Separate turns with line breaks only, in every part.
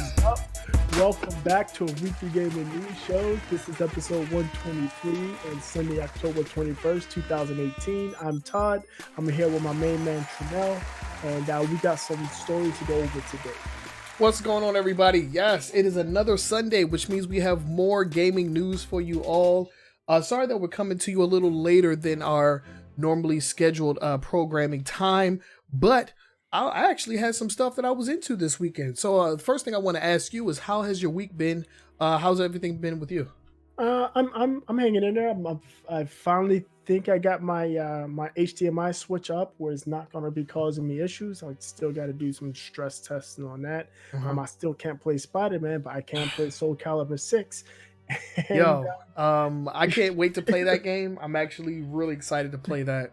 is up? Welcome back to a weekly gaming news show. This is episode 123 on Sunday, October 21st, 2018. I'm Todd. I'm here with my main man, Trenell, and we got some stories to go over today.
What's going on, everybody? Yes, it is another Sunday, which means we have more gaming news for you all. Sorry that we're coming to you a little later than our normally scheduled programming time, but I actually had some stuff that I was into this weekend. So the first thing I want to ask you is, how has your week been? How's everything been with you?
I'm hanging in there. I finally think I got my my HDMI switch up where it's not going to be causing me issues. I still got to do some stress testing on that. I still can't play Spider-Man, but I can play Soul Calibur 6.
And, I can't wait to play that game. I'm actually really excited to play that.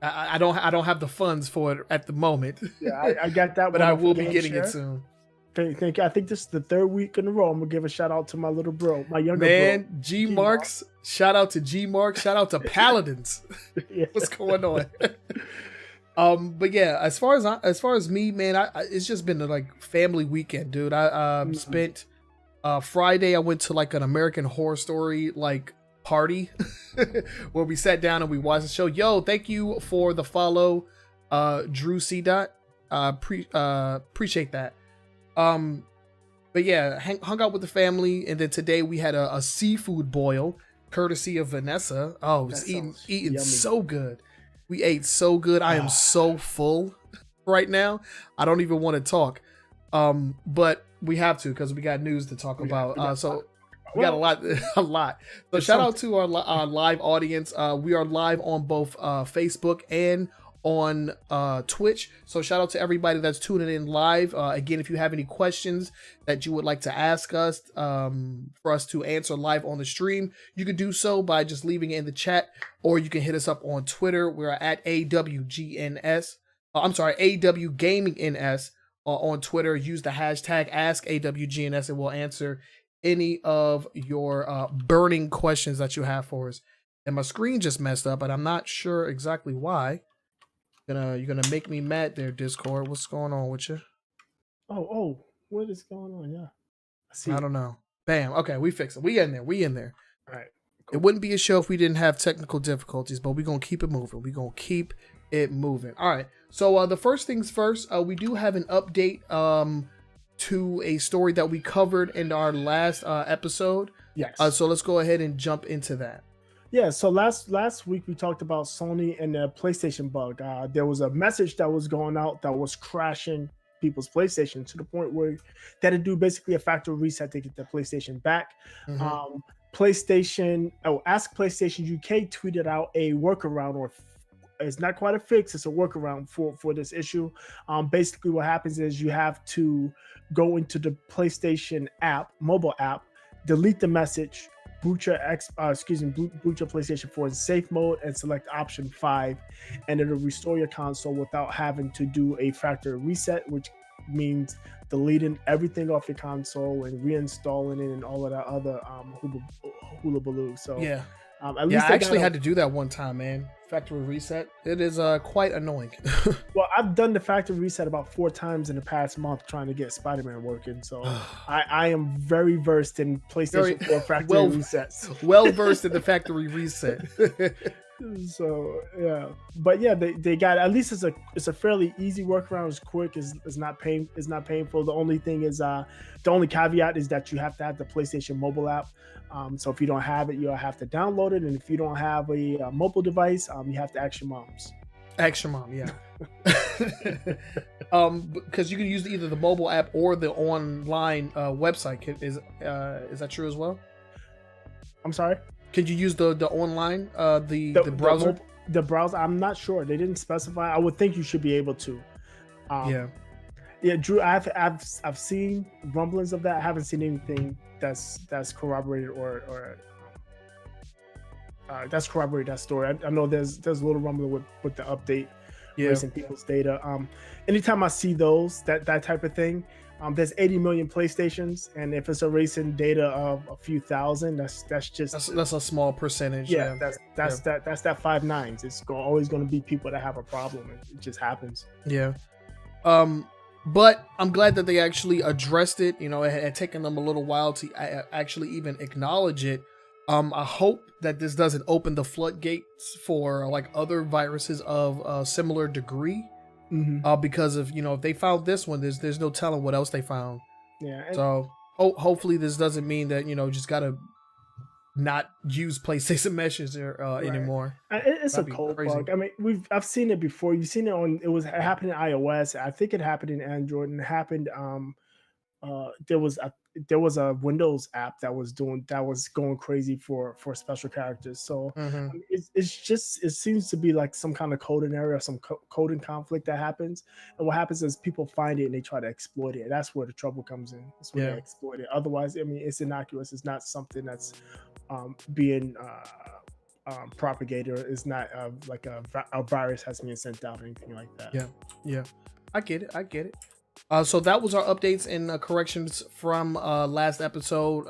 I don't have the funds for it at the moment.
Yeah, I got that,
but I will be getting it soon.
I think this is the third week in a row. I'm gonna give a shout out to my little bro, my younger
man,
bro,
G Marks. Shout out to G Marks. Shout out to Paladins.
Yeah.
What's going on? But yeah, as far as me, man, it's just been a like family weekend, dude. I spent Friday. I went to like an American Horror Story like party where we sat down and we watched the show. Yo, thank you for the follow, Drew C. Appreciate that. But yeah, hung out with the family, and then today we had a seafood boil courtesy of Vanessa. Oh, it was eating yummy. So good. We ate so good. I am so full right now. I don't even want to talk. But we have to because we got news to talk about. We got a lot. So shout out to our live audience. We are live on both Facebook and on Twitch. So shout out to everybody that's tuning in live. Again, if you have any questions that you would like to ask us for us to answer live on the stream, you can do so by just leaving it in the chat, or you can hit us up on Twitter. We're at AWGNS. AWGNS on Twitter. Use the hashtag AskAWGNS and we'll answer any of your burning questions that you have for us. And my screen just messed up, and I'm not sure exactly why. You're gonna make me mad there, Discord. What's going on with you?
Oh, what is going on? Yeah,
I don't know. Bam. Okay, we fixed it. We in there.
All right.
Cool. It wouldn't be a show if we didn't have technical difficulties, but we're gonna keep it moving. All right. So the first things first, we do have an update to a story that we covered in our last episode.
Yes.
So let's go ahead and jump into that.
Yeah, so last week we talked about Sony and the PlayStation bug. There was a message that was going out that was crashing people's PlayStation to the point where they had to do basically a factory reset to get the PlayStation back. Ask PlayStation UK tweeted out a workaround, or it's not quite a fix, it's a workaround for this issue. Basically what happens is you have to go into the PlayStation app, mobile app, delete the message, boot your PlayStation 4 in safe mode and select option 5, and it'll restore your console without having to do a factory reset, which means deleting everything off your console and reinstalling it and all of that other hula baloo. So
yeah.
At least
I actually had to do that one time, man. Factory reset. It is quite annoying.
Well, I've done the factory reset about 4 times in the past month trying to get Spider-Man working. So I am very versed in PlayStation 4 factory resets.
Well versed in the factory reset.
So yeah, but yeah, they got, at least it's a fairly easy workaround. It's quick. It's not painful. The only thing is the only caveat is that you have to have the PlayStation mobile app. So if you don't have it, you'll have to download it, and if you don't have a mobile device, you have to ask your moms.
Ask your mom, yeah. Because you can use either the mobile app or the online website. Is that true as well?
I'm sorry.
Could you use the online the browser?
The browser, I'm not sure. They didn't specify. I would think you should be able to. Yeah, Drew. I've seen rumblings of that. I haven't seen anything that's corroborated or that's corroborated that story. I know there's a little rumbling with the update, erasing people's data. Anytime I see that type of thing, there's 80 million PlayStations, and if it's erasing data of a few thousand, that's
a small percentage.
Yeah, that's that 5 nines. It's always going to be people that have a problem. It just happens.
Yeah. But I'm glad that they actually addressed it. You know, it had taken them a little while to actually even acknowledge it. I hope that this doesn't open the floodgates for like other viruses of a similar degree. Because of, you know, if they found this one, there's no telling what else they found.
Yeah.
So hopefully this doesn't mean that, you know, just gotta not use PlayStation meshes anymore.
It's a cold bug. I mean, I've seen it before. You've seen it it happened in iOS. I think it happened in Android, and it happened. There was a Windows app that was going crazy for special characters. So I mean, it seems to be like some kind of coding error, or some coding conflict that happens. And what happens is people find it and they try to exploit it. That's where the trouble comes in. That's where they exploit it. Otherwise, I mean, it's innocuous. It's not something that's being propagated. It's not like a virus has been sent out or anything like that.
Yeah. I get it. So that was our updates and corrections from last episode.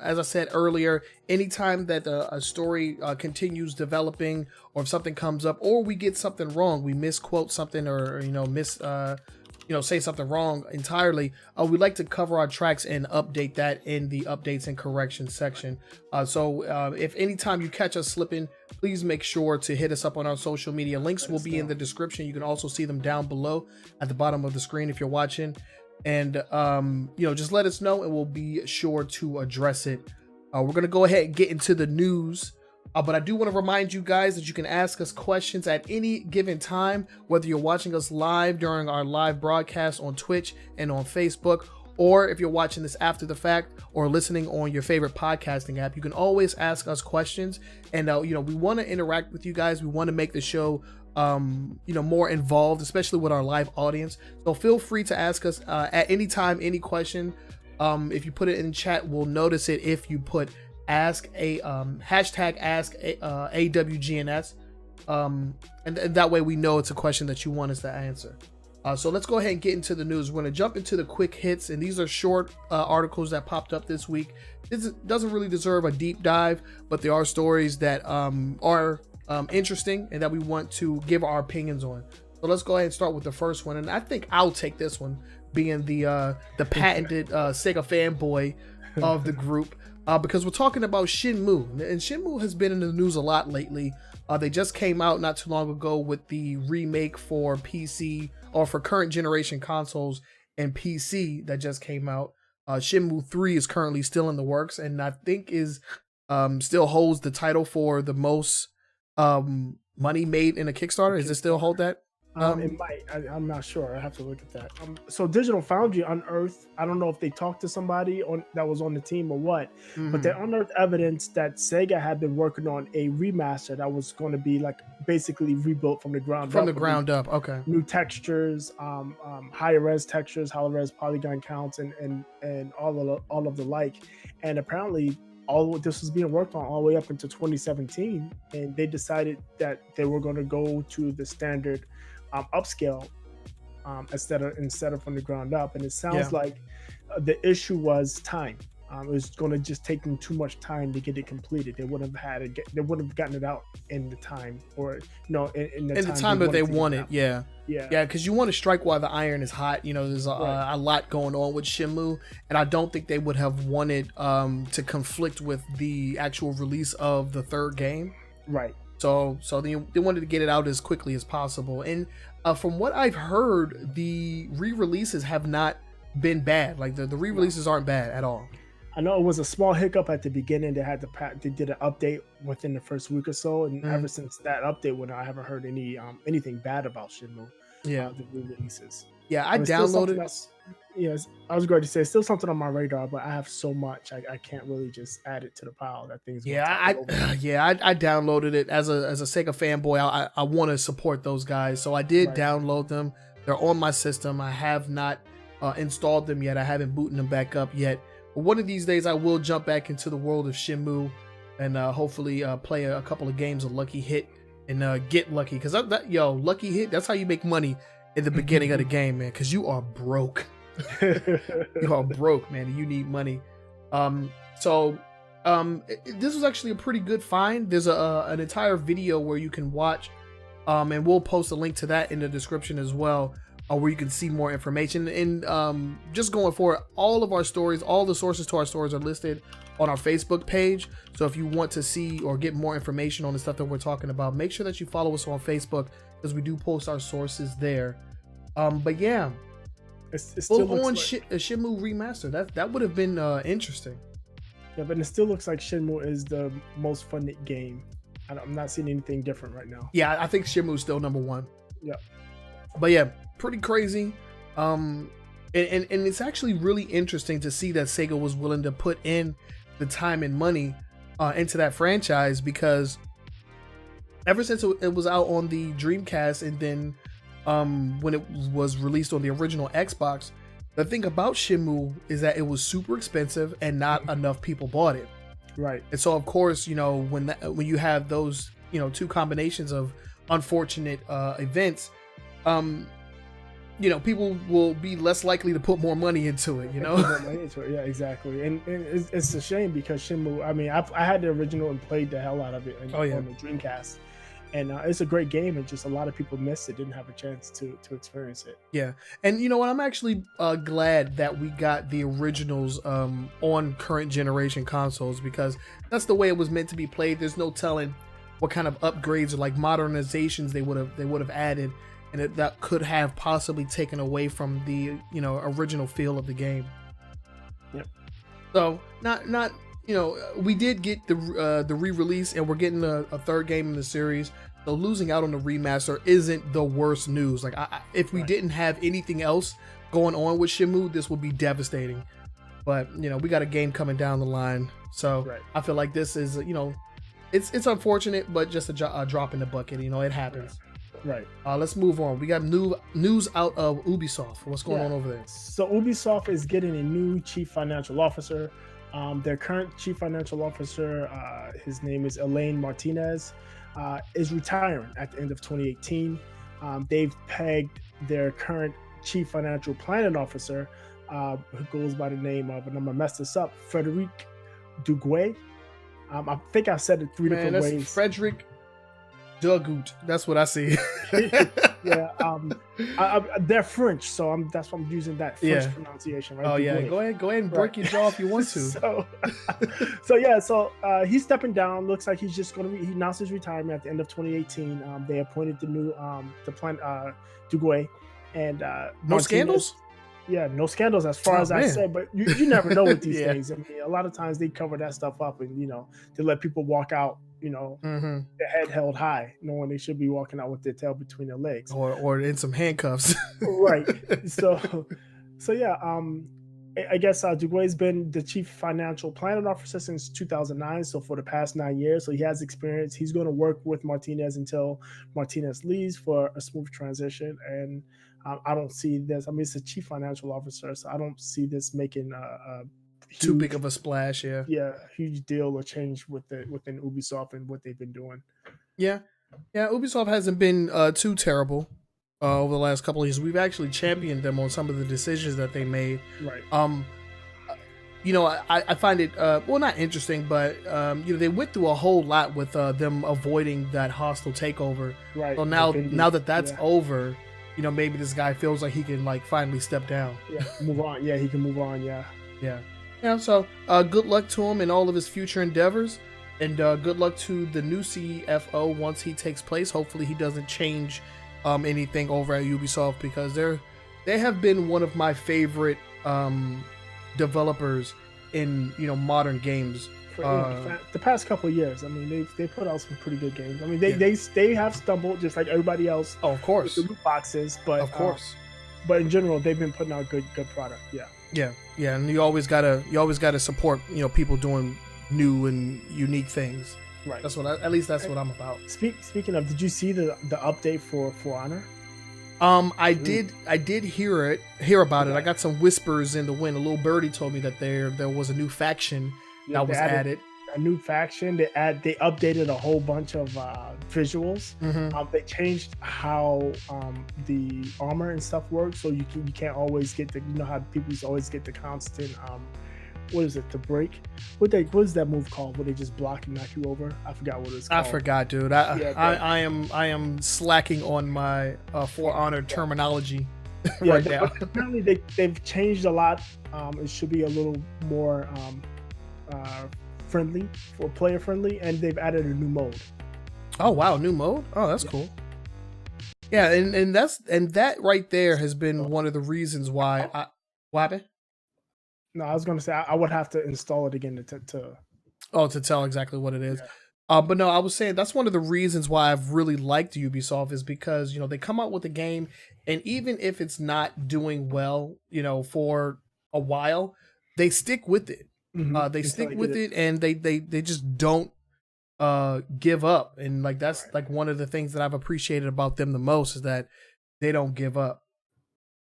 As I said earlier, anytime that a story continues developing, or if something comes up, or we get something wrong, we misquote something, or say something wrong entirely, we like to cover our tracks and update that in the updates and corrections section. So if anytime you catch us slipping, please make sure to hit us up on our social media. Links will be in the description. You can also see them down below at the bottom of the screen if you're watching. And just let us know and we'll be sure to address it. We're going to go ahead and get into the news. But I do want to remind you guys that you can ask us questions at any given time, whether you're watching us live during our live broadcast on Twitch and on Facebook, or if you're watching this after the fact or listening on your favorite podcasting app. You can always ask us questions, and we want to interact with you guys. We want to make the show more involved, especially with our live audience. So feel free to ask us at any time, any question. If you put it in chat, we'll notice it. If you put hashtag ask AWGNS, and that way we know it's a question that you want us to answer. So let's go ahead and get into the news. We're going to jump into the quick hits, and these are short articles that popped up this week. This doesn't really deserve a deep dive, but there are stories that are interesting and that we want to give our opinions on. So let's go ahead and start with the first one, and I think I'll take this one, being the patented Sega fanboy of the group. Because we're talking about Shenmue, and Shenmue has been in the news a lot lately. They just came out not too long ago with the remake for PC, or for current generation consoles and PC that just came out. Shenmue 3 is currently still in the works, and I think still holds the title for the most money made in a Kickstarter. Does it still hold that?
It might. I'm not sure. I have to look at that. So Digital Foundry unearthed, I don't know if they talked to somebody that was on the team or what, but they unearthed evidence that Sega had been working on a remaster that was going to be like basically rebuilt from the ground up.
Okay.
New textures, higher res textures, higher res polygon counts, and all of the like. And apparently all of this was being worked on all the way up into 2017, and they decided that they were going to go to the standard upscale instead of from the ground up. And it sounds like the issue was time. It was going to just take them too much time to get it completed. They wouldn't have gotten it out in the time, or in the time
that they wanted.
Yeah,
because you want to strike while the iron is hot. There's a lot going on with Shenmue, and I don't think they would have wanted to conflict with the actual release of the third game.
Right.
So they wanted to get it out as quickly as possible. And from what I've heard, the re-releases have not been bad. Like the re-releases aren't bad at all.
I know it was a small hiccup at the beginning. They did an update within the first week or so, and ever since that update went out, I haven't heard anything bad about Shenmue. The re-releases.
Yeah, I downloaded.
Yes, I was going to say still something on my radar, but I have so much I can't really just add it to the pile. That thing's
I downloaded it as a Sega fanboy. I want to support those guys, so I did download them. They're on my system. I have not installed them yet. I haven't booted them back up yet. But one of these days, I will jump back into the world of Shenmue and hopefully play a couple of games of Lucky Hit and get lucky. Because Lucky Hit, that's how you make money in the beginning of the game, man. Because you are broke. You are broke, man. You need money. This was actually a pretty good find. There's an entire video where you can watch, and we'll post a link to that in the description as well, where you can see more information. And just going forward, all of our stories, all the sources to our stories are listed on our Facebook page. So if you want to see or get more information on the stuff that we're talking about, make sure that you follow us on Facebook, because we do post our sources there. But yeah,
it still looks
like a Shenmue remaster. That would have been interesting.
Yeah, but it still looks like Shenmue is the most funded game. I'm not seeing anything different right now.
Yeah, I think Shenmue is still number one.
Yeah.
But yeah, pretty crazy. And it's actually really interesting to see that Sega was willing to put in the time and money into that franchise, because ever since it was out on the Dreamcast, and then when it was released on the original Xbox, the thing about Shenmue is that it was super expensive and not enough people bought it.
Right.
And so, of course, you know, when you have those, you know, two combinations of unfortunate events, you know, people will be less likely to put more money into it, you know?
Yeah, exactly. And it's a shame, because Shenmue, I mean, I had the original and played the hell out of it on the Dreamcast. And it's a great game, and just a lot of people missed it, didn't have a chance to experience it.
Yeah. And you know what? I'm actually glad that we got the originals on current generation consoles, because that's the way it was meant to be played. There's no telling what kind of upgrades or like modernizations they would have added, and that could have possibly taken away from the, you know, original feel of the game.
Yep.
So not you know, we did get the re-release, and we're getting a third game in the series. So losing out on the remaster isn't the worst news. Like, if we didn't have anything else going on with Shenmue, this would be devastating. But you know, we got a game coming down the line, so I feel like this is, you know, it's unfortunate, but just a drop in the bucket. You know, it happens.
Right.
Let's move on. We got news out of Ubisoft. What's going on over there?
So Ubisoft is getting a new chief financial officer. Their current chief financial officer, his name is Elaine Martinez, is retiring at the end of 2018. They've pegged their current chief financial planning officer, who goes by the name of, and I'm gonna mess this up, Frederic Duguay. I think I said it three different ways.
Frederic Dugut. That's what I see.
Yeah, they're French, so that's why I'm using that French pronunciation. Right?
Oh yeah, go ahead and break your jaw if you want to.
So he's stepping down. Looks like he's just going to he announced his retirement at the end of 2018. They appointed the new Duguay, and
no scandals.
Yeah, no scandals as far as I said, but you never know with these things. I mean, a lot of times they cover that stuff up, and you know, they let people walk out, you know, their head held high, knowing they should be walking out with their tail between their legs,
or in some handcuffs.
Right. So yeah. I guess Duguay's been the chief financial planning officer since 2009. So for the past 9 years, so he has experience. He's going to work with Martinez until Martinez leaves for a smooth transition. And I don't see this. I mean, it's a chief financial officer, so I don't see this making a huge,
too big of a splash.
Huge deal or change within Ubisoft and what they've been doing. Yeah.
Ubisoft hasn't been too terrible over the last couple of years. We've actually championed them on some of the decisions that they made.
Right.
You know, I find it not interesting, but you know, they went through a whole lot with them avoiding that hostile takeover.
Right.
So now that that's over, you know, maybe this guy feels like he can like finally step down.
Yeah, move on. Yeah, he can move on. Yeah.
So good luck to him in all of his future endeavors, and good luck to the new CFO once he takes place. Hopefully he doesn't change anything over at Ubisoft, because they have been one of my favorite developers in, you know, modern games.
The past couple of years, I mean, they put out some pretty good games. I mean, they have stumbled just like everybody else.
Oh, of course.
With the loot boxes, but
of course.
But in general, they've been putting out good product.
Yeah, and you always gotta support, you know, people doing new and unique things.
Right.
That's what what I'm about.
Speaking of, did you see the update for Honor?
I did hear about it. I got some whispers in the wind. A little birdie told me that there was a new faction that was added.
A new faction. They updated a whole bunch of visuals. They changed how the armor and stuff works, so you can't always get the, you know how people used to always get the constant what is it, the break? What is that move called where they just block and knock you over? I forgot what it's called.
I forgot, dude. I am slacking on my For Honor terminology.
Yeah,
right now.
but apparently they've changed a lot. It should be a little more uh, friendly, for player friendly, and they've added a new mode.
Oh wow, new mode. Oh, that's cool. Yeah, and that right there has been one of the reasons why I. What happened?
No, I was going to say I would have to install it again to.
Oh, to tell exactly what it is.
Yeah.
But no, I was saying that's one of the reasons why I've really liked Ubisoft is because, you know, they come out with a game and even if it's not doing well, you know, for a while, they stick with it. They stick with it and they just don't give up. And like that's like one of the things that I've appreciated about them the most is that they don't give up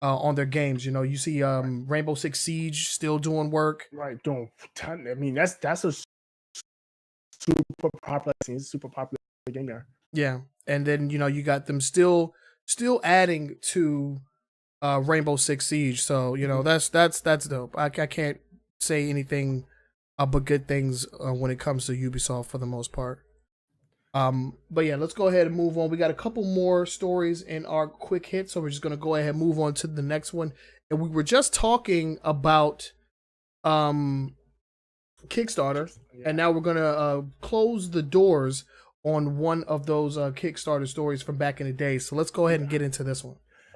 on their games. You know, you see Rainbow Six Siege still doing work.
Right, doing. I mean, that's a super popular scene, super popular game there.
Yeah, and then you know you got them still adding to Rainbow Six Siege. So you know that's dope. I can't say anything but good things when it comes to Ubisoft for the most part. But yeah, let's go ahead and move on. We got a couple more stories in our quick hit, so we're just gonna go ahead and move on to the next one. And we were just talking about Kickstarter, and now we're gonna close the doors on one of those Kickstarter stories from back in the day. So let's go ahead and get into this one.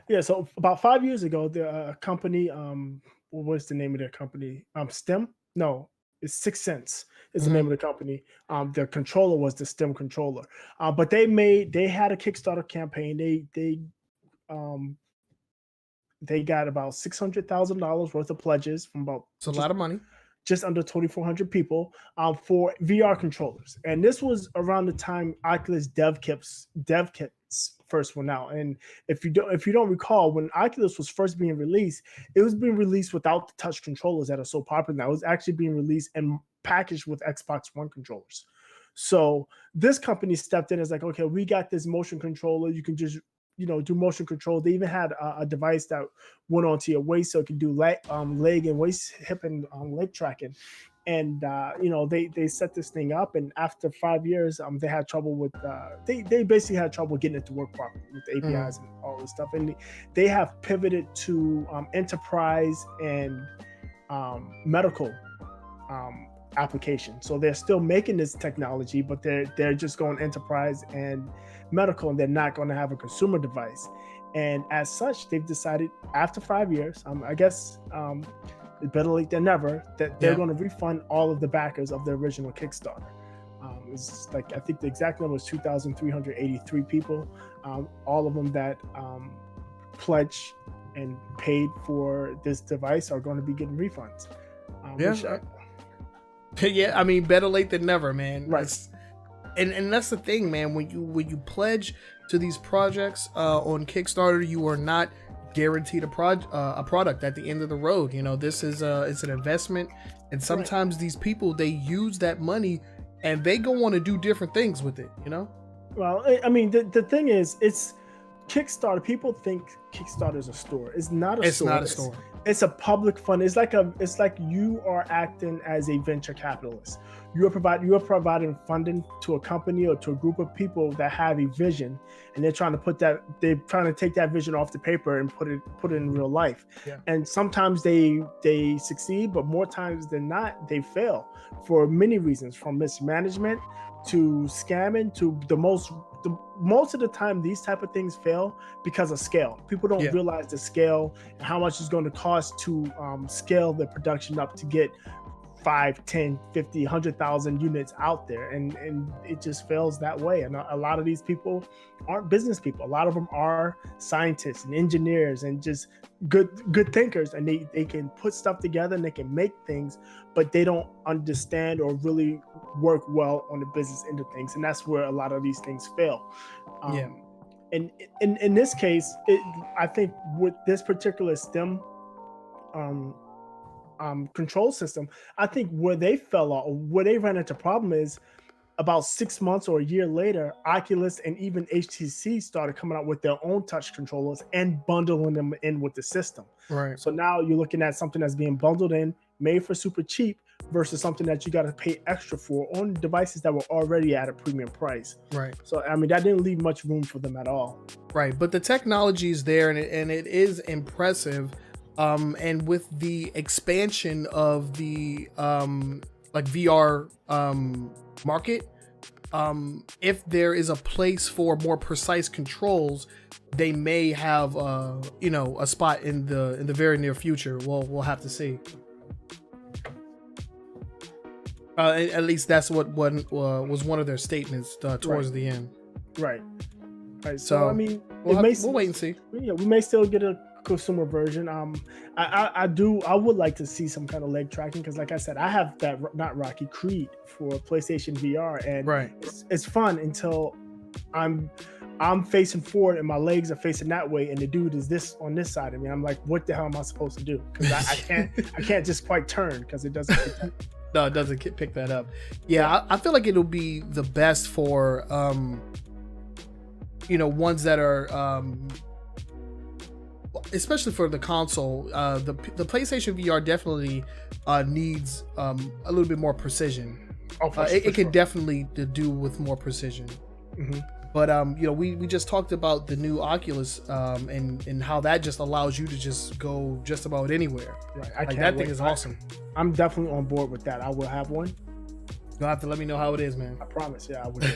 Yeah, so about 5 years ago, the company, what was the name of their company? STEM? No, it's Sixsense is the name of the company. The controller was the STEM controller, but they had a Kickstarter campaign. They got about $600,000 worth of pledges from about
It's a lot of money.
just under 2,400 people for VR controllers. And this was around the time Oculus dev kits first went out. And if you don't recall, when Oculus was first being released, it was being released without the touch controllers that are so popular now. It was actually being released and packaged with Xbox One controllers. So this company stepped in as like, okay, we got this motion controller. You can just do motion control. They even had a device that went onto your waist, so it can do leg and waist, hip, and leg tracking. And they set this thing up, and after 5 years, they had trouble with they basically had trouble getting it to work properly with the APIs and all this stuff. And they have pivoted to enterprise and medical application. So they're still making this technology, but they're just going enterprise and medical, and they're not going to have a consumer device. And as such, they've decided after 5 years, I guess it's better late than never, that they're going to refund all of the backers of the original Kickstarter. It's like, I think the exact number was 2,383 people. All of them that pledged and paid for this device are going to be getting refunds.
Yeah, I mean, better late than never, man.
Right.
And that's the thing, man. When you pledge to these projects on Kickstarter, you are not guaranteed a product at the end of the road. You know, this is it's an investment, and sometimes these people, they use that money and they go on to do different things with it. You know. Well,
I mean, the thing is, it's Kickstarter. People think Kickstarter is a store. It's not a store.
It's not a store.
It's a public fund. It's like you are acting as a venture capitalist. You are providing funding to a company or to a group of people that have a vision, and they're trying to take that vision off the paper and put it in real life. Yeah. And sometimes they succeed, but more times than not, they fail for many reasons, from mismanagement to scamming to most of the time. These type of things fail because of scale. People don't realize the scale and how much it's going to cost to scale the production up to get 5, 10, 50, 100,000 units out there, and it just fails that way. And a lot of these people aren't business people. A lot of them are scientists and engineers and just good thinkers, and they can put stuff together and they can make things, but they don't understand or really work well on the business end of things, and that's where a lot of these things fail. And in this case, I think with this particular STEM control system, I think where they fell off, where they ran into problem is about 6 months or a year later, Oculus and even HTC started coming out with their own touch controllers and bundling them in with the system.
Right.
So now you're looking at something that's being bundled in, made for super cheap, versus something that you got to pay extra for on devices that were already at a premium price.
Right.
So I mean, that didn't leave much room for them at all.
Right, but the technology is there, and it is impressive. And with the expansion of the like VR market, if there is a place for more precise controls, they may have a spot in the very near future. We'll have to see. At least that's what was one of their statements towards the end.
Right. So I mean,
we'll wait and see.
Yeah, we may still get a consumer version. I would like to see some kind of leg tracking, because like I said, I have that not Rocky Creed for PlayStation VR, and it's fun until I'm facing forward and my legs are facing that way, and the dude is this on this side of me. I'm like, what the hell am I supposed to do? Because I can't just quite turn because it doesn't.
No, it doesn't pick that up. Yeah, I feel like it'll be the best for ones that are especially for the console. The PlayStation VR definitely needs a little bit more precision. It could definitely do with more precision.
Mm-hmm.
But we just talked about the new Oculus and how that just allows you to just go just about anywhere.
Right,
that thing is awesome.
I'm definitely on board with that. I will have one.
You'll have to let me know how it is, man.
I promise. Yeah, I will.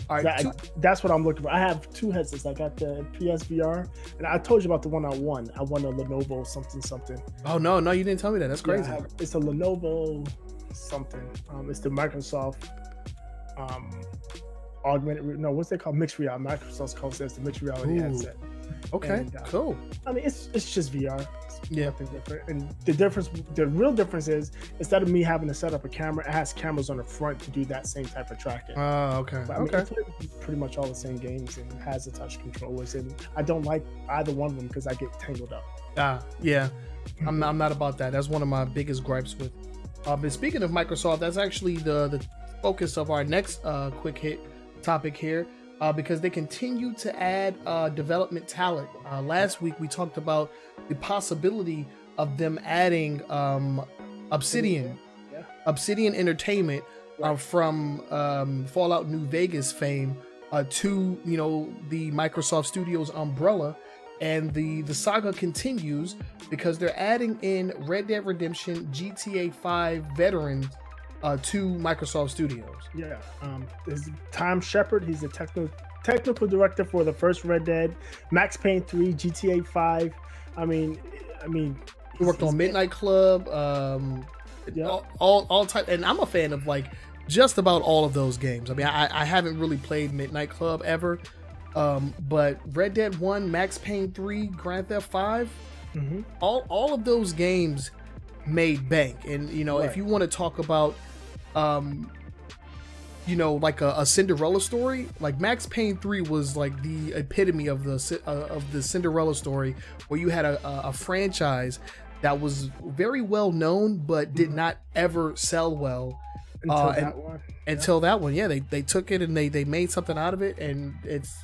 All right,
that's what I'm looking for. I have two headsets. I got the PSVR, and I told you about the one I won. I won a Lenovo something.
Oh no, you didn't tell me that. That's crazy.
Yeah, it's a Lenovo something. It's the Microsoft what's they called? Mixed reality. Microsoft calls it the mixed reality headset.
Okay, and, cool.
I mean, it's just VR.
Yeah.
Nothing different. And the real difference is, instead of me having to set up a camera, it has cameras on the front to do that same type of tracking.
Okay.
But, I mean, it's pretty much all the same games, and it has the touch controllers. And I don't like either one of them because I get tangled up.
Yeah. I'm not about that. That's one of my biggest gripes with. But speaking of Microsoft, that's actually the focus of our next quick hit topic here, because they continue to add development talent. Last week we talked about the possibility of them adding Obsidian Entertainment from Fallout New Vegas fame to the Microsoft Studios umbrella, and the saga continues because they're adding in Red Dead Redemption, GTA 5 veterans to Microsoft Studios.
Yeah, there's Tom Shepard. He's the technical director for the first Red Dead, Max Payne 3, GTA 5. I mean,
he worked on Midnight Club. All type, and I'm a fan of like just about all of those games. I mean, I haven't really played Midnight Club ever, but Red Dead 1, Max Payne 3, Grand Theft 5, all of those games made bank. And if you want to talk about like a Cinderella story, like Max Payne 3 was like the epitome of the Cinderella story, where you had a franchise that was very well known but did not ever sell well until that one. Yeah, they took it and they made something out of it, and it's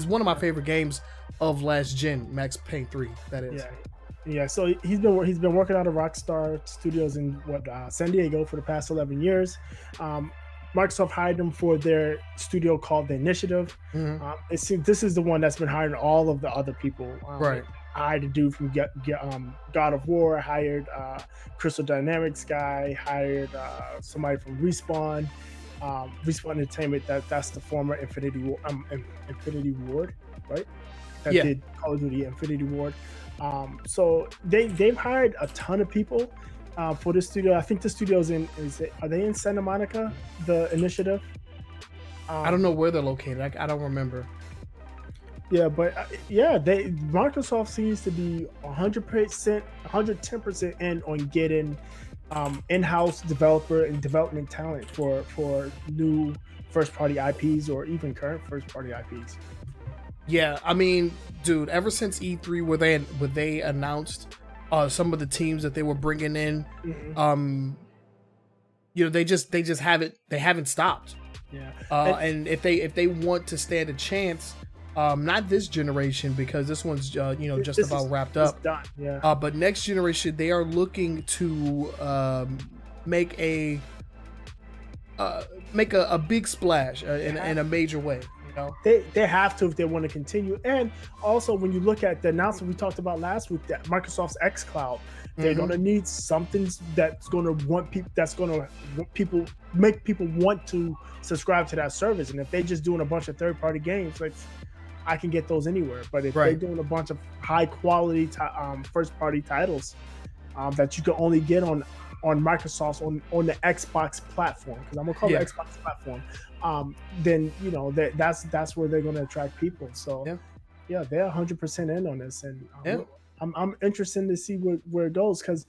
one of my favorite games of last gen. Max Payne 3, that is.
Yeah, so he's been working out of Rockstar Studios in San Diego for the past 11 years. Microsoft hired him for their studio called The Initiative. It seems this is the one that's been hiring all of the other people. Hired a dude from God of War, hired Crystal Dynamics guy, hired somebody from Respawn Entertainment. That's the former Infinity Ward, right? That did Call of Duty Infinity Ward. So they've hired a ton of people for this studio. I think the studio's are they in Santa Monica, The Initiative?
I don't know where they're located. I don't remember.
Yeah, but Microsoft seems to be 110% in on getting in-house developer and development talent for new first-party IPs or even current first-party IPs.
Yeah, I mean, dude, ever since E3 where they announced some of the teams that they were bringing in, they haven't stopped.
Yeah.
And if they want to stand a chance Not this generation, because this one's just
This
about
is
wrapped
it's
up.
done. Yeah.
But next generation, they are looking to make a big splash in a major way. You know,
They have to if they want to continue. And also, when you look at the announcement we talked about last week, that Microsoft's xCloud, they're going to need something that's going to make people want to subscribe to that service. And if they're just doing a bunch of third-party games, like, I can get those anywhere. But if they're doing a bunch of high-quality first-party titles that you can only get on Microsoft's on the Xbox platform, because I'm gonna call it Xbox platform, then that's where they're gonna attract people. So they're 100% in on this, and I'm interested to see where it goes, because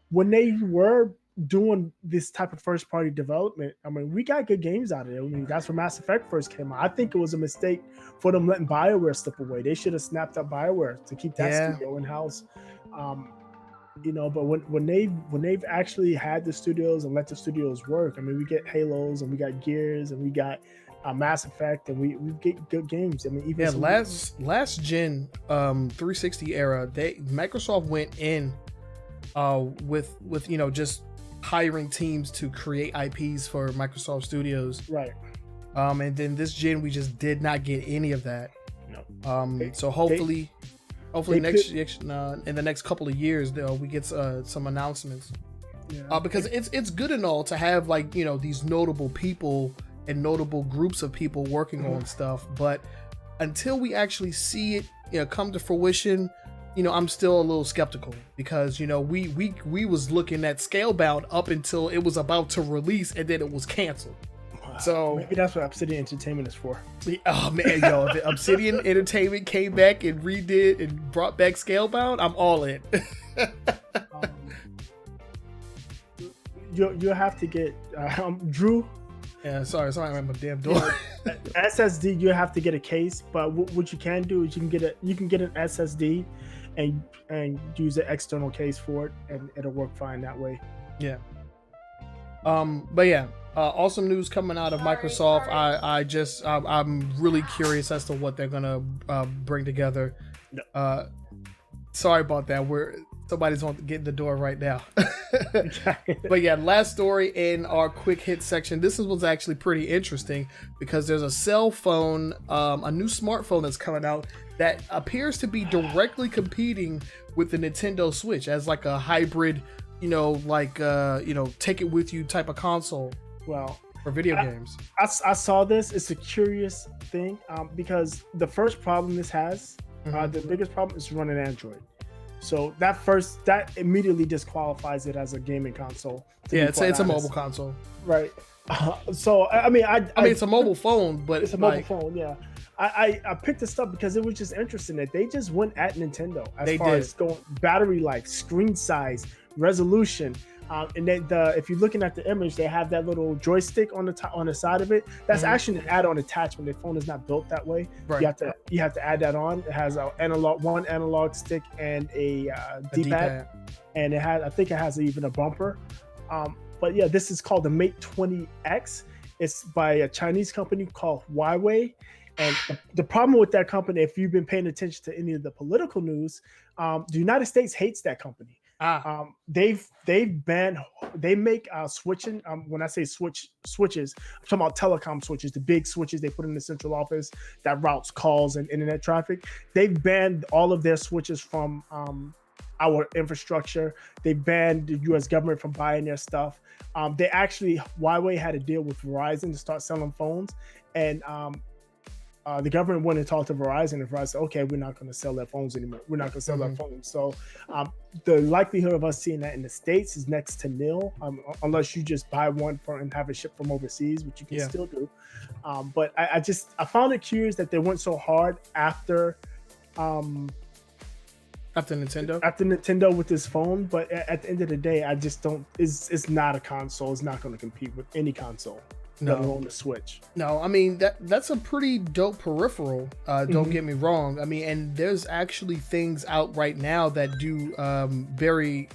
when they were doing this type of first party development, I mean, we got good games out of it. I mean, that's when Mass Effect first came out. I think it was a mistake for them letting BioWare slip away. They should have snapped up BioWare to keep that studio in house. But when they've actually had the studios and let the studios work, I mean, we get Halos and we got Gears and we got Mass Effect, and we get good games. I mean, even
last gen 360 era, Microsoft went in with just hiring teams to create IPs for Microsoft Studios,
right?
And then this gen, we just did not get any of that.
No.
So hopefully in the next couple of years, we get some announcements. Because it's good and all to have, like, these notable people and notable groups of people working on stuff, but until we actually see it come to fruition, I'm still a little skeptical, because we was looking at Scalebound up until it was about to release, and then it was canceled. So
maybe that's what Obsidian Entertainment is for.
Oh man, if Obsidian Entertainment came back and redid and brought back Scalebound, I'm all in.
You'll have to get Drew.
Yeah, sorry, I'm a damn door.
SSD, you have to get a case, but what you can do is you can get an SSD and use an external case for it, and it'll work fine that way.
Yeah. But yeah, awesome news coming out of Microsoft. I'm really curious as to what they're gonna bring together. Sorry about that. Somebody's on getting the door right now. But yeah, last story in our quick hit section. This was actually pretty interesting, because there's a cell phone, a new smartphone that's coming out that appears to be directly competing with the Nintendo Switch as like a hybrid, take it with you type of console.
Well,
for video games.
I saw this. It's a curious thing, because the first problem this has, the biggest problem is running Android. So that immediately disqualifies it as a gaming console.
Yeah, it's a mobile console,
right? So I mean,
it's a mobile phone, but
it's a mobile phone. Yeah, I picked this up because it was just interesting that they just went at Nintendo as going battery life, screen size, resolution. And then if you're looking at the image, they have that little joystick on the side of it. That's actually an add-on attachment. The phone is not built that way. Right. You have to add that on. It has one analog stick and a D-pad, and I think it has even a bumper. But yeah, this is called the Mate 20X. It's by a Chinese company called Huawei. And the problem with that company, if you've been paying attention to any of the political news, the United States hates that company. They make switching. When I say switches, I'm talking about telecom switches, the big switches they put in the central office that routes calls and internet traffic. They've banned all of their switches from our infrastructure. They banned the U.S. government from buying their stuff. Huawei had a deal with Verizon to start selling phones, and the government went and talked to Verizon, and Verizon said, okay, we're not going to sell their phones anymore. We're not going to sell their phones. So the likelihood of us seeing that in the States is next to nil, unless you just buy one and have it shipped from overseas, which you can still do. But I found it curious that they went so hard after Nintendo with this phone. But at the end of the day, I just don't. It's not a console. It's not going to compete with any console. No, on the Switch.
No, I mean that's a pretty dope peripheral. Don't get me wrong. I mean, and there's actually things out right now that do very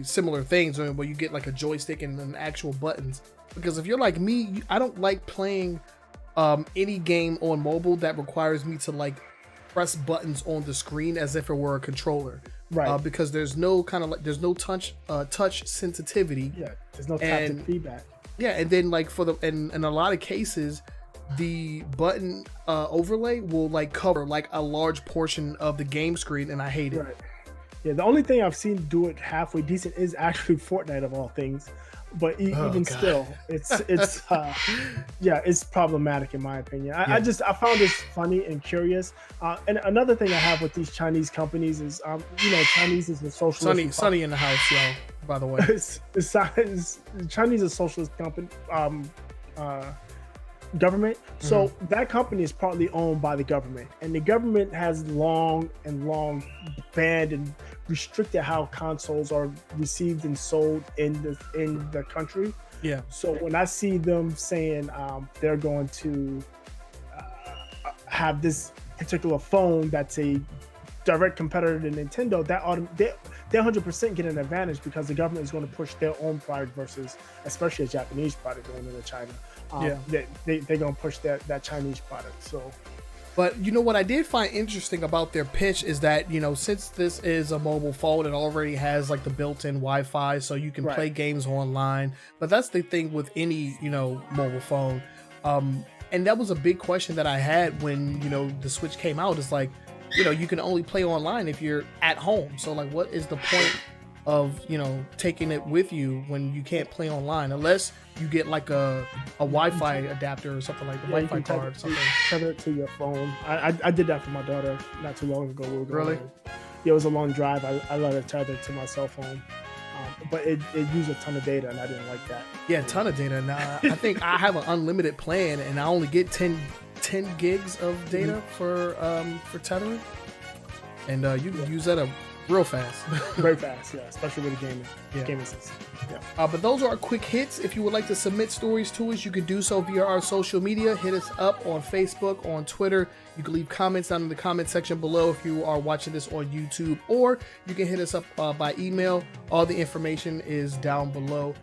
similar things, where you get like a joystick and then actual buttons. Because if you're like me, I don't like playing any game on mobile that requires me to like press buttons on the screen as if it were a controller.
Right.
Because there's no kind of like there's no touch sensitivity.
Yeah, there's no taptic feedback.
Yeah, and then like in a lot of cases, the button overlay will like cover like a large portion of the game screen, and I hate it.
Right. Yeah, the only thing I've seen do it halfway decent is actually Fortnite of all things. But even still, it's it's problematic in my opinion. I found this funny and curious. And another thing I have with these Chinese companies is, Chinese is a socialist.
Sunny in the house, y'all. By the way,
Chinese is a socialist company. Government. So that company is partly owned by the government, and the government has long banned and restricted how consoles are received and sold in the country.
Yeah.
So when I see them saying they're going to have this particular phone that's a direct competitor to Nintendo, they 100% get an advantage because the government is going to push their own product versus, especially a Japanese product going into China. They're going to push that Chinese product. So,
but what I did find interesting about their pitch is that since this is a mobile phone, it already has like the built-in Wi-Fi, so you can play games online. But that's the thing with any mobile phone, and that was a big question that I had when the Switch came out. Is like you can only play online if you're at home. So like, what is the point of taking it with you when you can't play online unless you get like a Wi-Fi adapter or something, like the Wi-Fi card or something.
Tether it to your phone. I did that for my daughter not too long ago.
Really?
Yeah, it was a long drive. I let her tether to my cell phone, but it used a ton of data, and I didn't like that.
Yeah, a ton of data. Now I think I have an unlimited plan, and I only get 10 gigs of data for tethering, and you can use that up real fast.
Very fast, yeah, especially with the gaming system. Yeah.
But those are our quick hits. If you would like to submit stories to us, you can do so via our social media. Hit us up on Facebook, on Twitter. You can leave comments down in the comment section below if you are watching this on YouTube, or you can hit us up by email. All the information is down below.